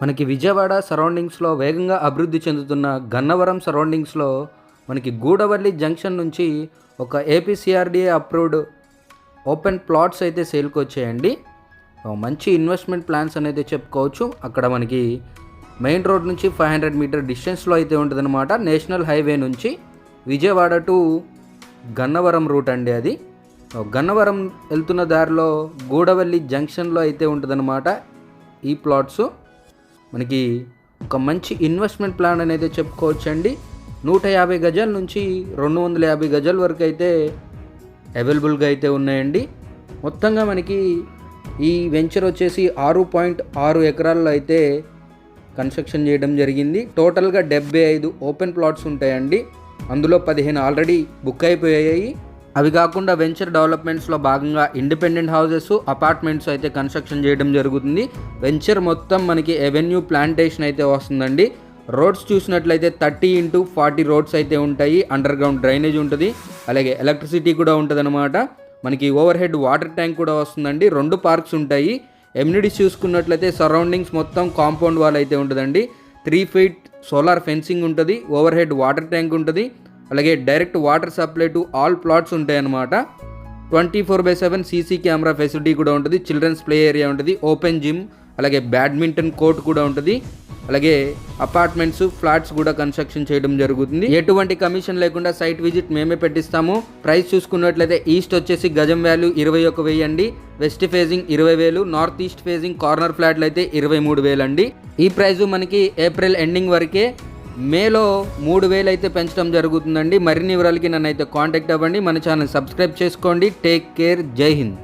మనకి విజయవాడ సరౌండింగ్స్లో వేగంగా అభివృద్ధి చెందుతున్న గన్నవరం సరౌండింగ్స్లో మనకి గూడవల్లి జంక్షన్ నుంచి ఒక ఏపీసీఆర్డీఏ అప్రూవ్డ్ ఓపెన్ ప్లాట్స్ అయితే సేల్కి వచ్చాయండి. మంచి ఇన్వెస్ట్మెంట్ ప్లాన్స్ అనేది చెప్పుకోవచ్చు. అక్కడ మనకి మెయిన్ రోడ్ నుంచి 500 మీటర్ డిస్టెన్స్లో అయితే ఉంటుందన్నమాట. నేషనల్ హైవే నుంచి విజయవాడ టు గన్నవరం రూట్ అండి అది. గన్నవరం వెళ్తున్న దారిలో గూడవల్లి జంక్షన్లో అయితే ఉంటుందన్నమాట ఈ ప్లాట్స్. మనకి ఒక మంచి ఇన్వెస్ట్మెంట్ ప్లాన్ అనేది చెప్పుకోవచ్చండి. 150 గజాల నుంచి 250 గజాల వరకు అయితే అవైలబుల్గా అయితే ఉన్నాయండి. మొత్తంగా మనకి ఈ వెంచర్ వచ్చేసి 6.6 ఎకరాల్లో అయితే కన్స్ట్రక్షన్ చేయడం జరిగింది. టోటల్గా 75 ఓపెన్ ప్లాట్స్ ఉంటాయండి. అందులో 15 ఆల్రెడీ బుక్ అయిపోయాయి. అవి కాకుండా వెంచర్ డెవలప్మెంట్స్లో భాగంగా ఇండిపెండెంట్ హౌసెస్, అపార్ట్మెంట్స్ అయితే కన్స్ట్రక్షన్ చేయడం జరుగుతుంది. వెంచర్ మొత్తం మనకి ఎవెన్యూ ప్లాంటేషన్ అయితే వస్తుందండి. రోడ్స్ చూసినట్లయితే 30x40 రోడ్స్ అయితే ఉంటాయి. అండర్ గ్రౌండ్ డ్రైనేజ్ ఉంటుంది, అలాగే ఎలక్ట్రిసిటీ కూడా ఉంటుంది అనమాట. మనకి ఓవర్ హెడ్ వాటర్ ట్యాంక్ కూడా వస్తుందండి. 2 పార్క్స్ ఉంటాయి. ఎమ్యూనిటీస్ చూసుకున్నట్లయితే సరౌండింగ్స్ మొత్తం కాంపౌండ్ వాల్ అయితే ఉంటుందండి. 3 feet సోలార్ ఫెన్సింగ్ ఉంటుంది, ఓవర్ హెడ్ వాటర్ ట్యాంక్ ఉంటుంది, అలాగే direct water supply to all plots ఉంటాయన్నమాట. 24/7 సీసీ కెమెరా ఫెసిలిటీ కూడా ఉంటుంది. చిల్డ్రన్స్ ప్లే ఏరియా ఉంటుంది, ఓపెన్ జిమ్, అలాగే బ్యాడ్మింటన్ కోర్ట్ కూడా ఉంటుంది. అలాగే అపార్ట్మెంట్స్, ఫ్లాట్స్ కూడా కన్స్ట్రక్షన్ చేయడం జరుగుతుంది. ఎటువంటి కమిషన్ లేకుండా సైట్ విజిట్ మేమే పెట్టిస్తాము. ప్రైస్ చూసుకున్నట్లయితే ఈస్ట్ వచ్చేసి గజం వాల్యూ 21,000 అండి. West facing 20,000, north east facing corner ఫ్లాట్లు అయితే 23,000 అండి. ఈ ప్రైస్ మనకి ఏప్రిల్ ఎండింగ్ వరకే. మేలో 3,000 అయితే పెంచడం జరుగుతుందండి. మరిన్ని వివరాలకి నన్ను అయితే కాంటాక్ట్ అవ్వండి. మన ఛానల్ సబ్స్క్రైబ్ చేసుకోండి. Take care. జై హింద్.